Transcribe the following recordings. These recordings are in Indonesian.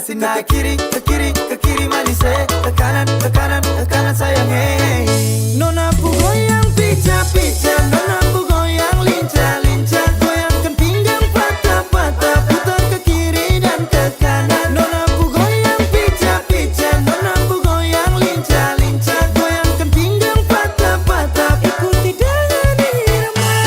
kasih naik ke kiri manis ke kanan sayang hey. Nona ku goyang pica nona ku goyang lincah goyangkan pinggang patah putar ke kiri dan ke kanan. Nona ku goyang pica nona ku goyang lincah goyangkan pinggang patah ikuti dengan irama.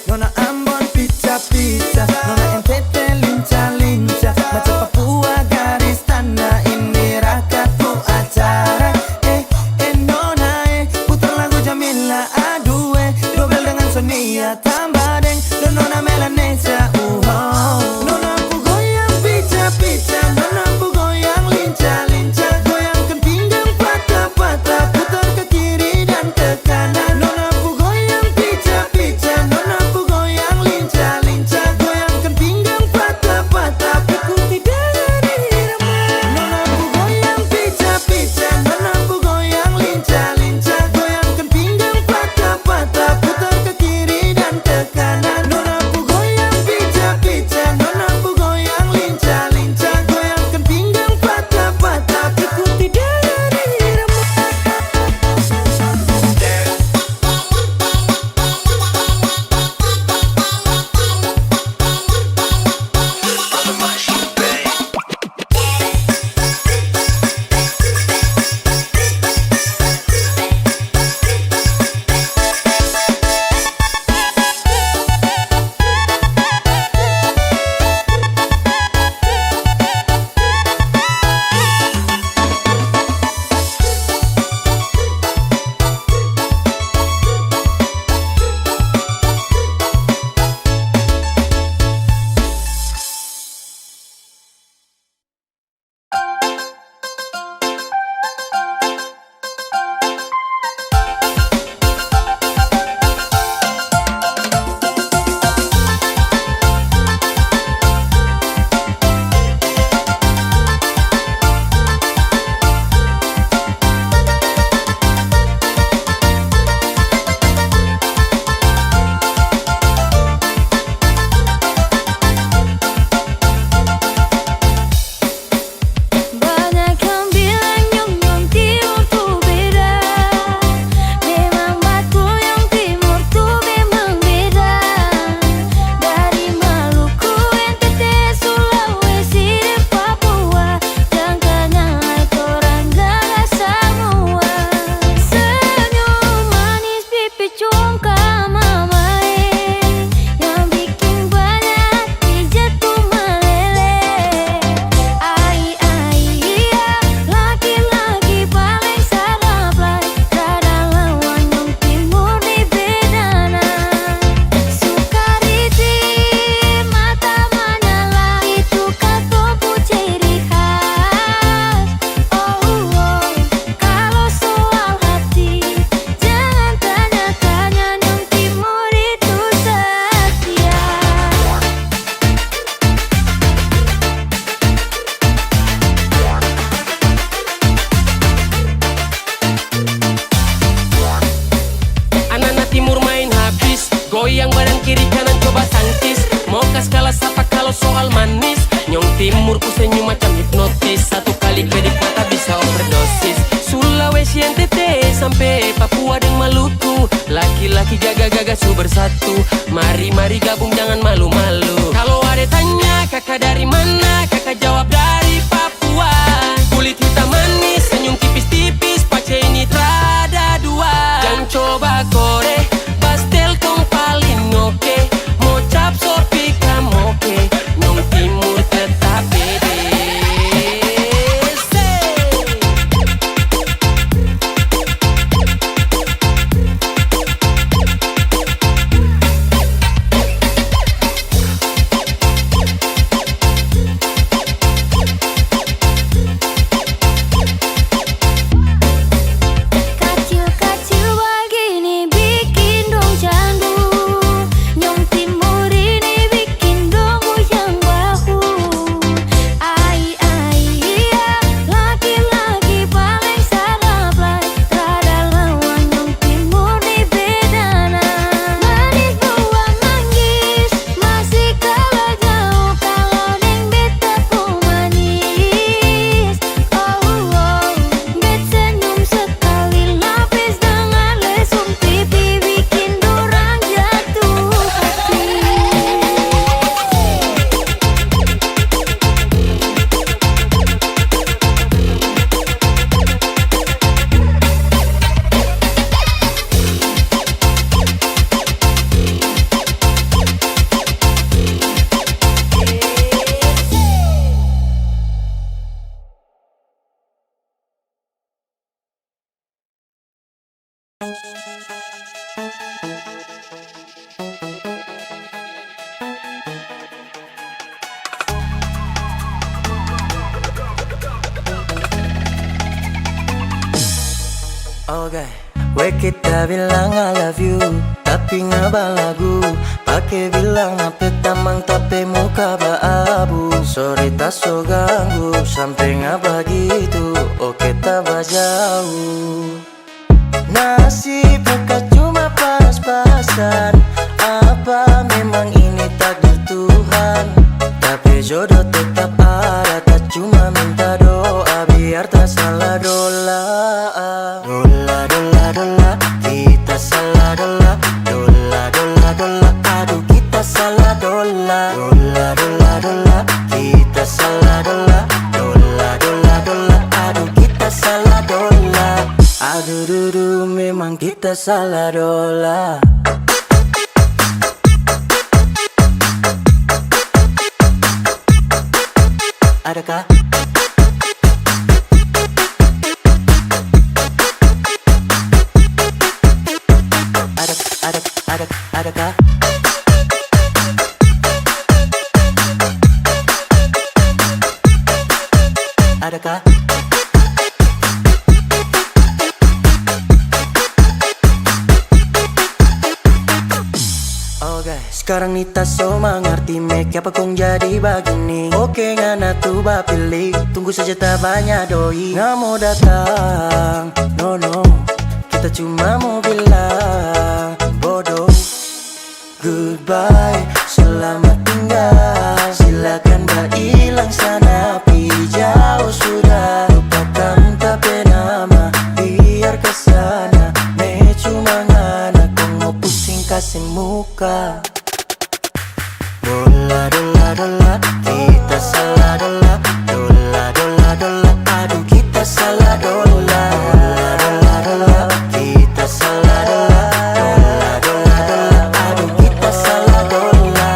Nona Ambon pica nona NTT lincah macam Papua garis tanda ini rakatku acara nona putar lagu Jamila aduh dobel dengan Sonia tambah deng dan nona Melanesia nona ku goyang pica nona ku goyang lincah goyangkan pinggang patah putar ke kiri dan ke kanan. Nona ku goyang pica nona ku goyang lincah goyangkan pinggang patah ikuti dengan irama. Nona ku goyang pica nona ku goyang lincah goyangkan pinggang patah putar ke kiri dan ke kanan. Nona ku goyang pica nona ku goyang lincah goyangkan pinggang patah ikuti dengan irama. Banyak yang bilang Nyong Timur tuh beda, memang betul Nyong Timur tuh memang beda. Dari Maluku, NTT, Sulawesi, dan Papua, jangkanya orang gagah semua. Senyum manis pipi congka mamae, yang bikin banyak hati jatuh meleleh. Laki-laki paling sarap rada lawan Nyong Timur di bedana. Suka ritim mata menyala, itu katoku ciri khas. Kalau soal hati jangan tanya-tanya, Nyong Timur itu setia. Anak-anak timur main habis, goyang badan kiri kanan coba tangkis. Mau kas kalah sapa kalau soal manis. Nyong Timur ku senyum macam hipnotis, satu kali kedip mata bisa overdosis. Sulawesi, NTT, sampai Papua dan Maluku, laki-laki gagah-gagah su bersatu. Mari gabung jangan malu-malu. Kalau ada tanya kakak dari mana, kakak jawab dari Papua. Kulit hitam manis, senyum tipis-tipis, pace ini terada dua. Jangan coba kore, pastel kong paling oke. Mau cap sopi kamoke, Nyong Timur tetap pede. Oke, we kita bilang I love you, tapi ngaba lagu. Pakai bilang apa tamang tapi muka abu. Sorry tak so ganggu, sampai ngaba gitu. Oke tak jauh. Nasib bukan cuma pas-pasan. Apa memang ini takdir Tuhan? Tapi jodoh tetap ada, tak cuma minta doa biar tak salah dola. Dola, dola, dola, kita salah dola. Dola, dola, dola, aduh kita salah dola. Dola, dola, dola, kita salah dola. Dola, dola, dola, aduh kita salah dola. Aduh dudu memang kita salah dola. Adakah? Adakah? Adakah? Sekarang Nita so mengerti make apa kong jadi begini. Oke ngana tuh pilih, tunggu saja tak banyak doi. Nggak mau datang, no no, kita cuma mau bilang bodoh. Goodbye, selamat tinggal. Silakan hilang sana, pi jauh sudah. Lupakan tapi nama, biar kesana. Me cuma ngana kong mau pusing kasih muka. Dola, dola, dola, kita salah dola. Dola, dola, dola, aduh kita salah dola. Dola, dola, dola, kita salah dola. Dola, dola, dola, aduh kita salah dola.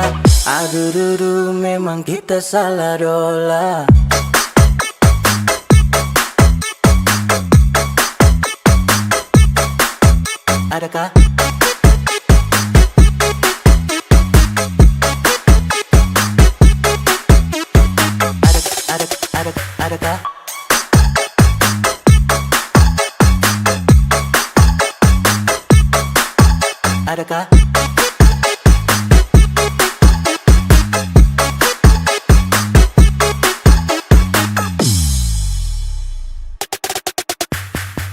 Aduh dudu memang kita salah dola. Adakah? Adakah? Adakah?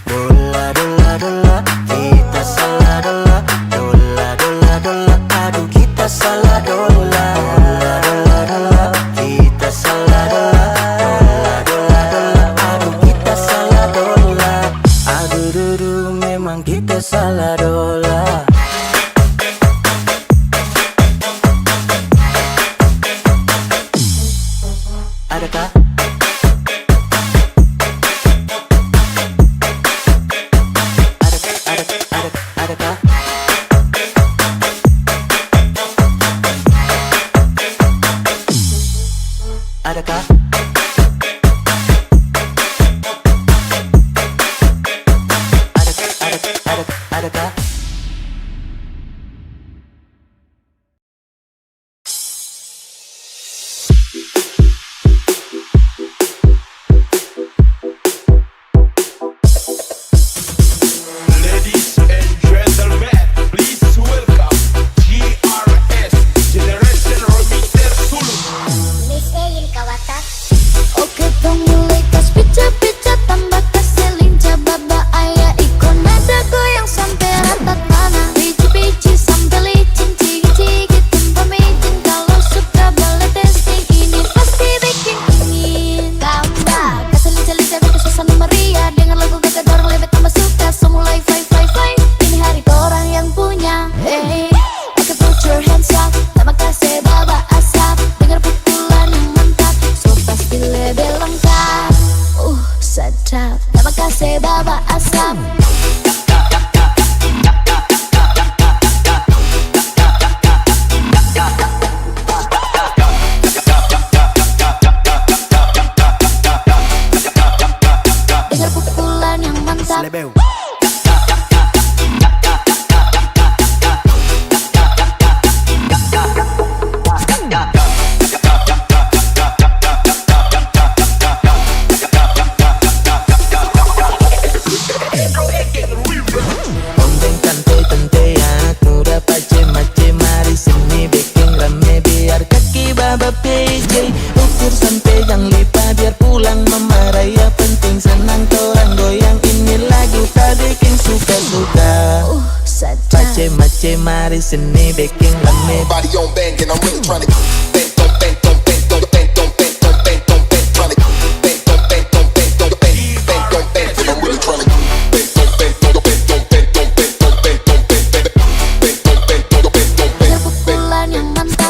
Dola, dola, dola, kita salah dola. Dola, dola, dola, aduh kita salah dola. Dola, dola, dola, kita salah dola. Memang kita salah dola. Adakah? Adakah? Adakah? Adakah? Pace mace mari sini baking lemit. Body on bang and I'm really trying to bang, don't bang, don't bang, don't bang, don't bang, don't bang, don't bang, trying to bang, don't bang, don't bang, don't bang, bang, don't bang, and I'm really trying to bang, don't bang, don't bang, don't bang, don't bang, don't bang, don't bang, bang, bang, don't bang, don't bang, don't bang. Ada pukulan yang mantap.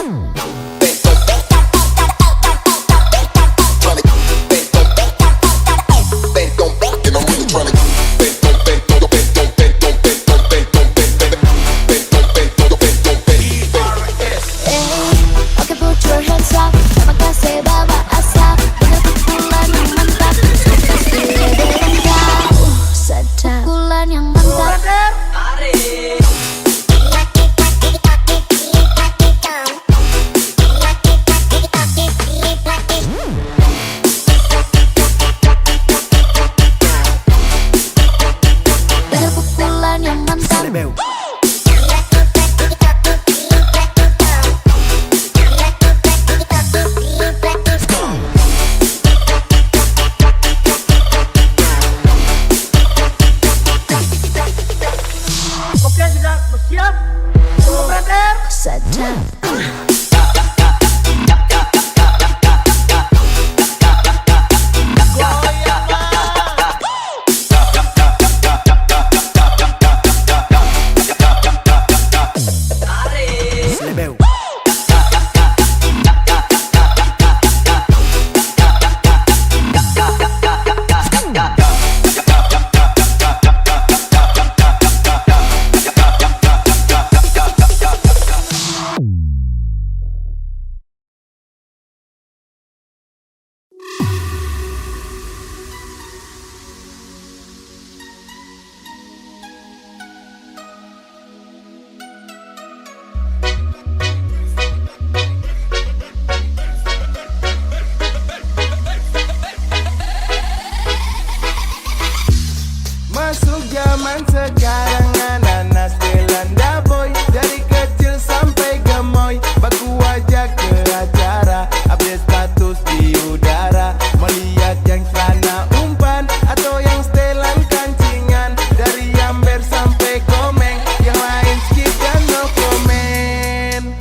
Masuk zaman sekarang ananas Belanda boy. Dari kecil sampai gemoy, baku wajah ke acara, update status di udara. Melihat yang celana umpan atau yang setelan kancingan. Dari Amber sampai Komeng, yang lain skip dan no komen.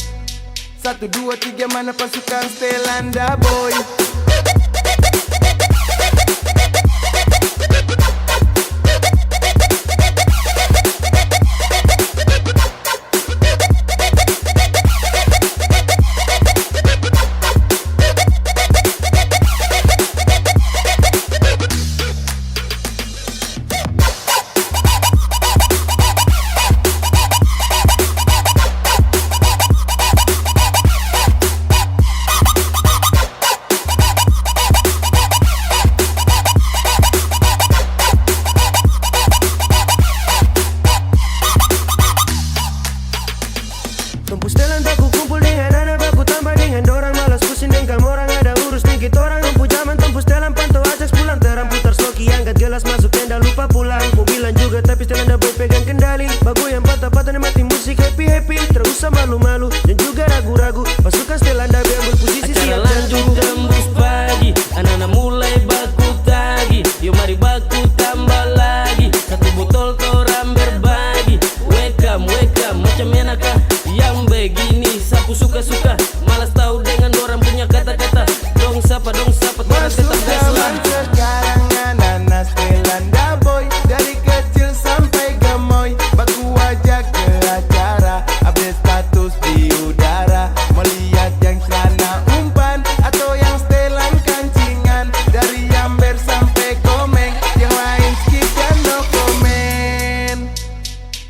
1, 2, 3 mana pasukan Stelanda boy. Tumpus telan baku kumpul dengan anak baku tambah dengan dorang. Malas pusing dengan orang, ada urus dikit orang. Lampu zaman tumpus telan pantau ajak pulang. Terang putar sloki, angkat gelas masuk tenda lupa pulang. Mobilan juga tapi setelan dah boy pegang kendali. Bagu yang patah-patah nikmati musik happy-happy. Terus sama malu-malu dan juga ragu-ragu. Pasukan setelan dah ambil posisi siap lanjut tembus pagi, anak-anak mulai baku tagi. Yuk mari baku tambah lagi, 1 botol toram berbagi. Welcome, welcome, macam enakah yang begini? Sapu suka-suka, malas tahu dengan orang punya kata-kata. Dong sapa, orang Masuk tetap gas zaman lah. sekarang ananas Belanda boy. Dari kecil sampai gemoy, baku wajah ke acara, update status di udara. Melihat yang celana umpan atau yang setelan kancingan. Dari Amber sampai Komeng, yang lain skip dan no komen.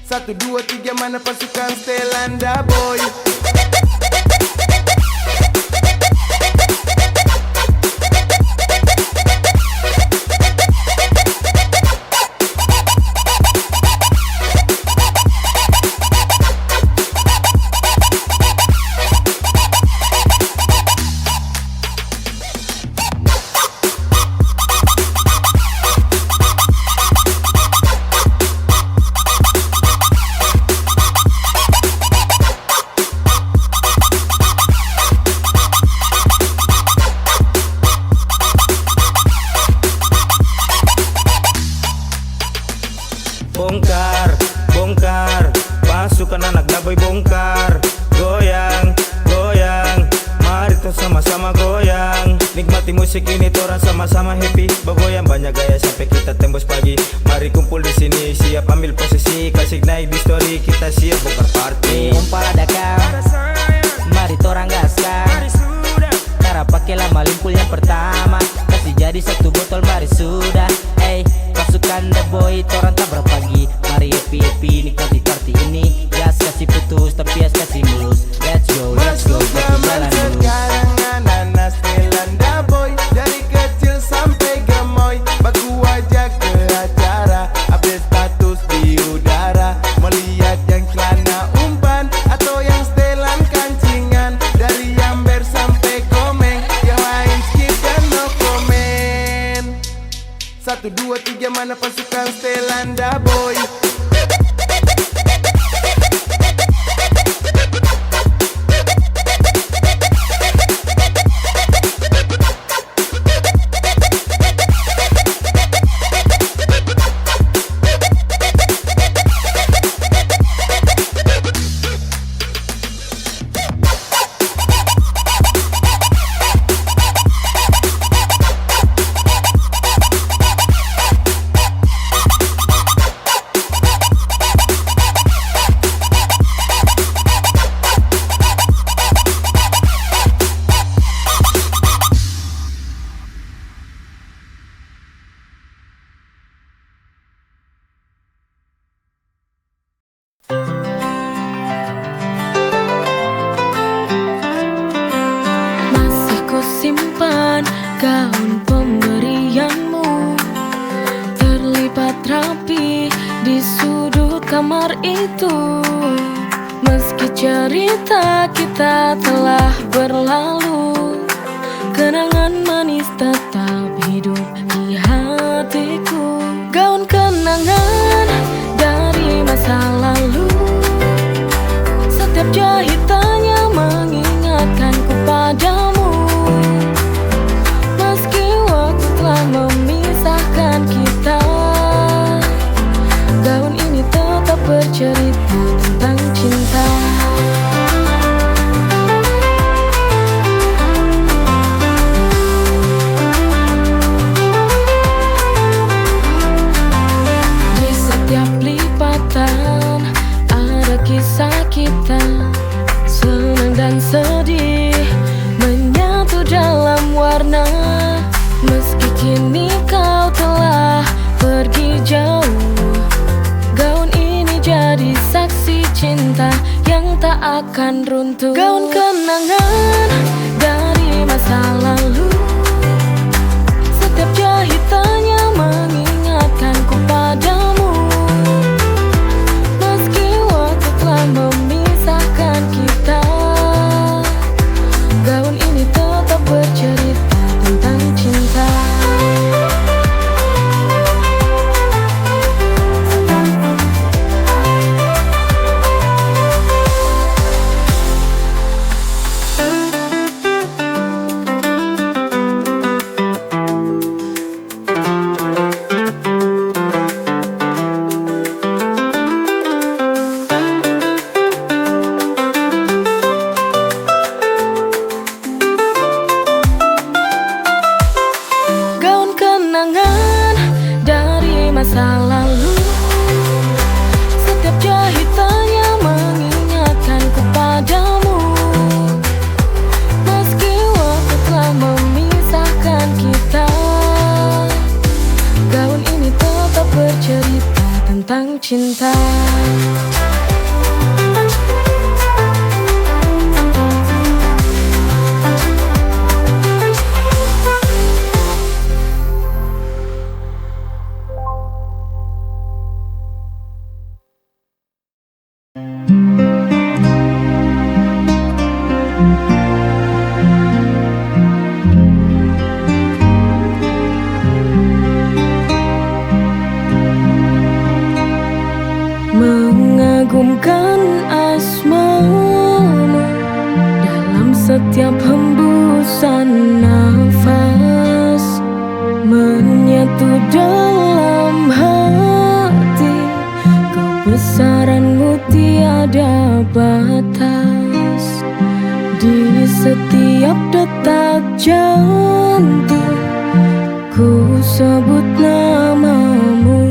1, 2, 3 mana pasukan Stelanda boy. musik ini torang sama-sama happy. Bergoyang banyak gaya sampai kita tembus pagi. Mari kumpul di sini, siap ambil posisi. Kasih naik di story, kita siap bongkar party. Umpal ada kau, mari torang gaskan. Cara pakai lama limpul yang pertama. Kasih jadi satu botol mari sudah. Pasukan The Boy, torang tak berpagi. Mari happy-happy nikmati party ini. Gas kasih putus, tapi as kasih mulus. Let's go, pakai jalan dulu. Sekarang anak-anak setelan The Boy. Dari kecil sampai gemoy, baku aja ke acara. Update status di udara. Melihat yang celana umpan atau yang setelan kancingan. Dari Amber sampai Komeng, yang lain skip dan no komen. 1, 2, 3 mana pasukan setelan The Boy. Masih ku simpan gaun pemberianmu, terlipat rapi di sudut kamar itu. Meski cerita kita telah berlalu, kenangan manis tetap hidup di hatiku. Gaun kenangan dari masa lalu, setiap jahitannya mengingatkanku padamu. Meski waktu telah memisahkan kita, gaun ini tetap bercerita tentang cinta. Di setiap lipatan ada kisah kita, senang dan sedih menyatu dalam warna. Meski kini kau telah pergi jauh, gaun ini jadi saksi cinta yang tak akan runtuh. Gaun kenangan dari masa lalu, setiap jahitannya mengingatkanku padamu. Meski waktu telah memisahkan kita, gaun ini tetap bercerita tentang cinta. Gaun kenangan dari masa lalu, setiap jahitannya mengingatkanku padamu. Meski waktu telah memisahkan kita, gaun ini tetap bercerita tentang cinta. Mengagumkan asmamu dalam setiap hembusan nafas, menyatu dalam hati. Kebesaranmu tiada batas, di setiap detak jantung ku sebut namamu.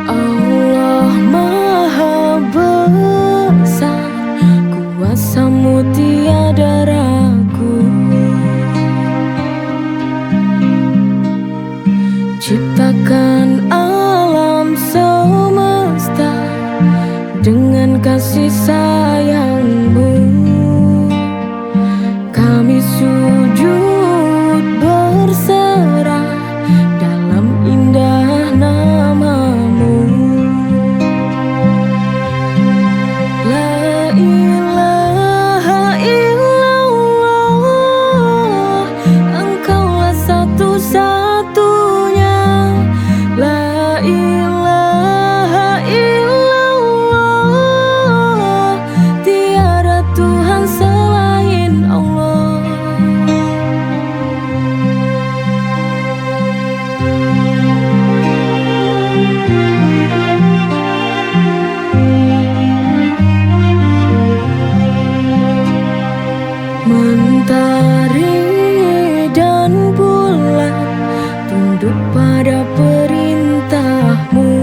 Allah Maha Besar, kuasamu tiada ragu. Ciptakan alam semesta dengan kasih sayangmu. Kami sujud berserah dalam indah namamu. La ilaha illallah, engkaulah satu-satunya. La ilaha illallah, tiada Tuhan selain Allah. Mentari dan bulan tunduk pada perintahmu.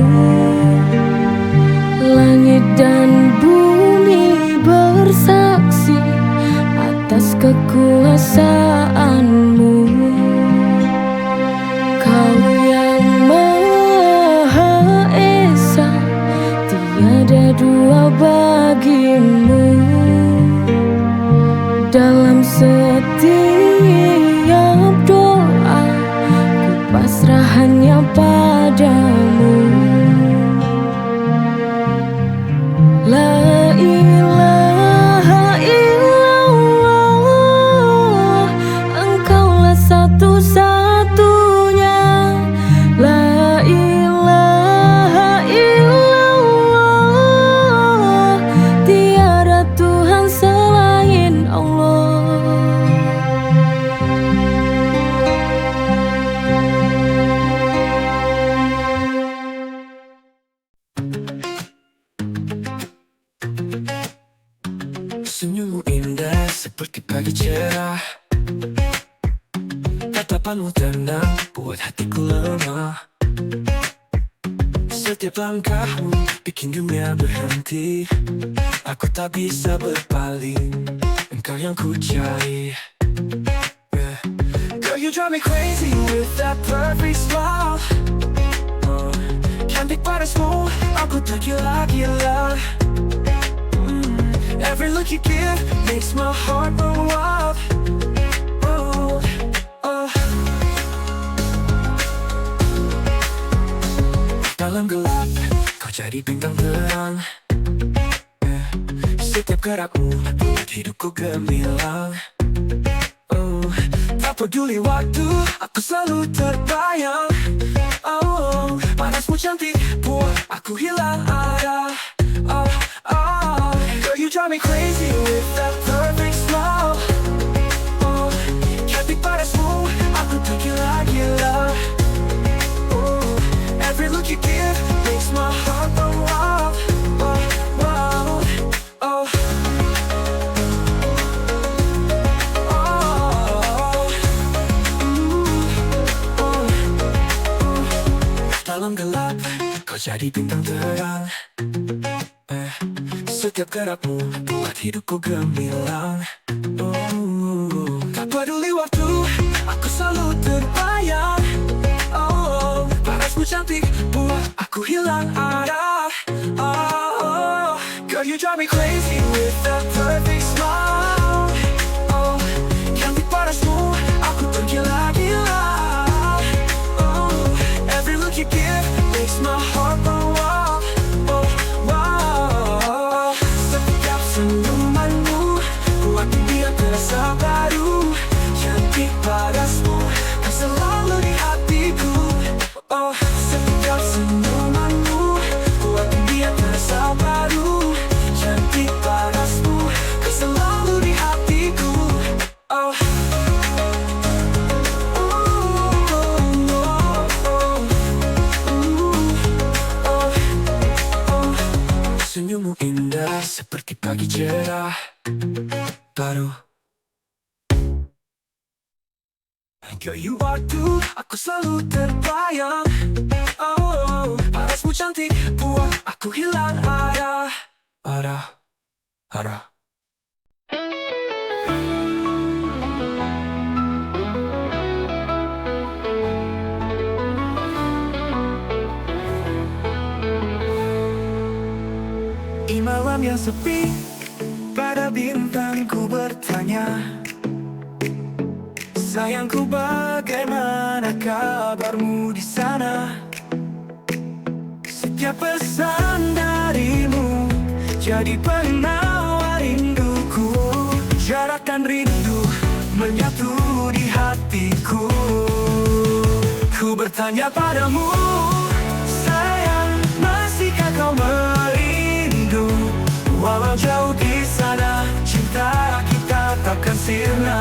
Langit dan bumi bersaksi atas kekuasaanmu. Kau yang Maha Esa, tiada dua bagimu. Dalam setiap doa, ku pasrah hanya padamu. La ilaha illallah, engkaulah satu-satunya. La ilaha illallah, tiada Tuhan selain Allah. Senyummu indah seperti pagi cerah, tatapanmu tenang buat hatiku lemah. Setiap langkahmu bikin dunia berhenti. Aku tak bisa berpaling, engkau yang ku cari. Girl, you drive me crazy with that perfect smile. Cantik parasmu, aku tergila-gila. Every look you give makes my heart run wild. Oh, oh. Dalam gelap, kau jadi bintang terang. Setiap gerakmu buat hidupku gemilang. Oh, tak peduli waktu, aku selalu terbayang. Oh, panasmu cantik buat aku hilang arah. Oh, oh. Girl, you drive me crazy with that perfect smile. Oh, cantik parasmu, aku tergila-gila. Oh, every look you give makes my heart go wild. Oh, wow. Oh, oh, oh. Dalam gelap, kau jadi bintang terang. Setiap gerakmu buat hidupku gemilang. Oh, tak peduli waktu, aku selalu terbayang. Oh, parasmu cantik buat aku hilang arah. Oh, girl, you drive me crazy with that perfect smile. Oh, cantik parasmu, aku tergila-gila. Oh, every look you give makes my heart go wild. Oh, wow. Setiap senyumanmu buat dunia terasa baru. Cantik parasmu kan selalu di hatiku. Oh, setiap senyumanmu buat dunia terasa baru. Cantik parasmu kan selalu di hatiku. Oh, senyummu indah seperti pagi cerah baru. Gayu waktu aku selalu terbayang. Oh, parasmu cantik buat aku hilang arah. Di malam yang sepi, pada bintang ku bertanya, sayangku, bagaimana kabarmu di sana? Setiap pesan darimu jadi penawar rinduku. Jarak dan rindu menyatu di hatiku. Ku bertanya padamu, sayang, masihkah kau merindu? Walau jauh di sana, cinta kita takkan sirna.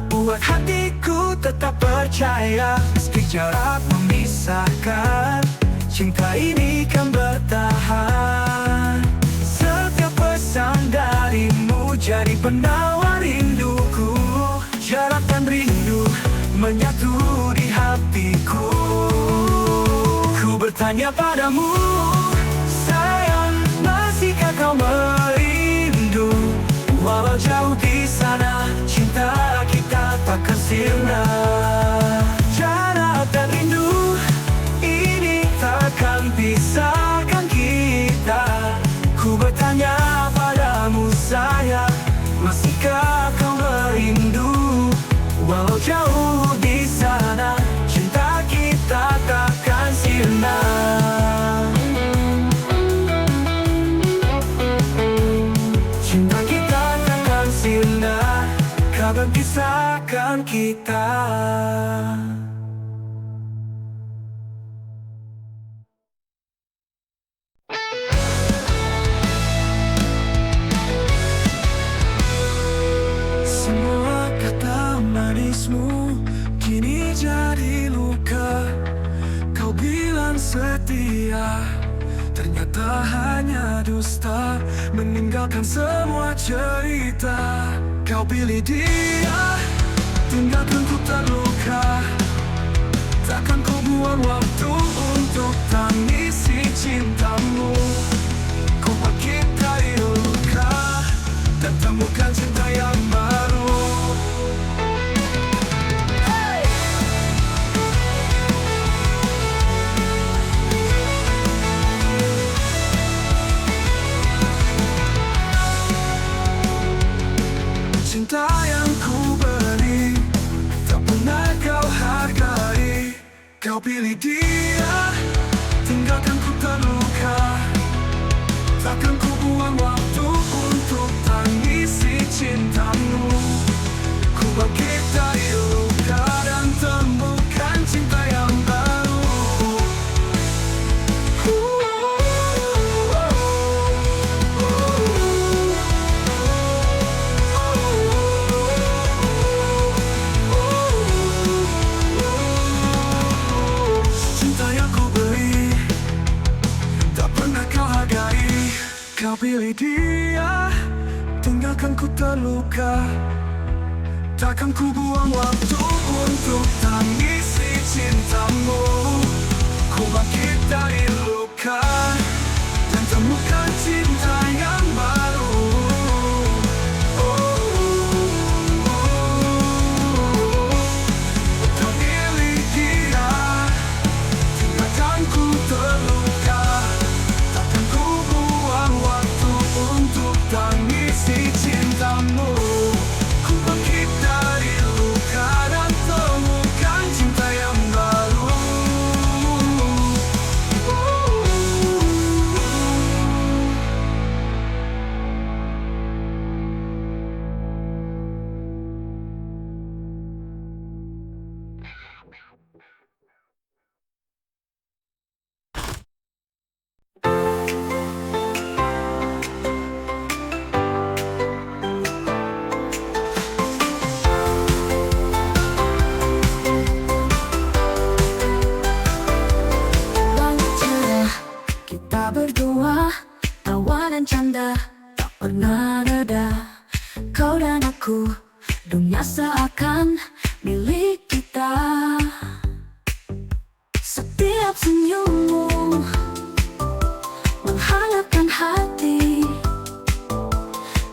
Buat hatiku tetap percaya, meski jarak memisahkan, cinta ini kan bertahan. Setiap pesan darimu jadi penawar rinduku. Jarak dan rindu menyatu di hatiku. Ku bertanya padamu, sayang, masihkah kau merindu? Walau jauh di sana, cinta kita takkan sirna. Jarak dan rindu ini takkan pisahkan kita. Ku bertanya padamu, sayang, masihkah kau merindu? Walau jauh di sana, cinta kita takkan sirna. Kabar pisahkan kita. Semua kata manismu kini jadi luka. Kau bilang setia, ternyata hanya dusta. Meninggalkan semua cerita. Kau pilih dia, tinggalkan ku terluka. Takkan kau buang waktu untuk tangisi cintamu. Kau bangkit dari luka dan temukan cinta yang baru. Cinta yang ku beri tak pernah kau hargai. Kau pilih dia, tinggalkan ku terluka. Takkan ku buang waktu untuk tangisi cintamu. Ku bangkit dari luka dan temukan cinta yang baru. Kau pilih dia, tinggalkan ku terluka. Takkan ku buang waktu untuk tangisi cintamu. Ku bangkit dari luka dan temukan cinta yang baru. Kau pilih dia, tinggalkan ku terluka. Takkan ku buang waktu untuk tangisi cintamu. Ku bangkit dari luka dan temukan cinta yang baru. Pernah ada kau dan aku, dunia seakan milik kita. Setiap senyummu menghangatkan hati.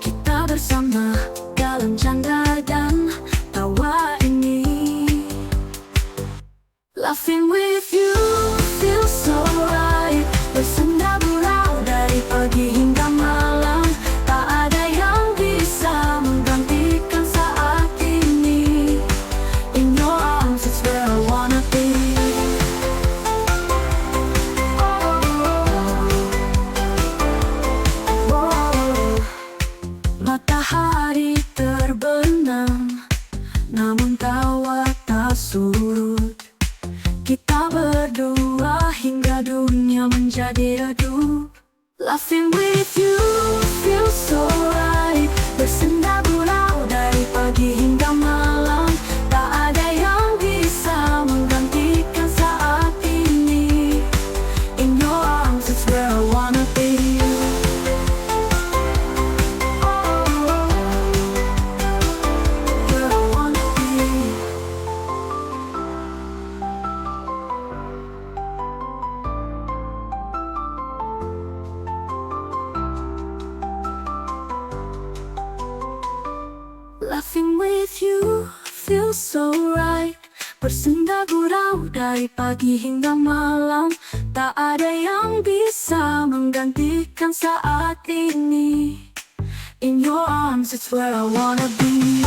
Kita bersama dalam canda dan tawa ini. Laughing with you feels so right. Bersenda gurau dari pagi hingga malam. Tak ada yang bisa menggantikan saat ini. In your arms it's where I wanna be. Matahari terbenam, namun tawa tak surut. Kita berdua hingga dunia menjadi redup. Laughing with you feels so right. Bersenda gurau dari pagi hingga malam. Tak ada yang bisa menggantikan saat ini. In your arms it's where I wanna be. Where I wanna be. Laughing with you feels so right. Bersenda gurau dari pagi hingga malam. Tak ada yang bisa menggantikan saat ini. In your arms it's where I wanna be.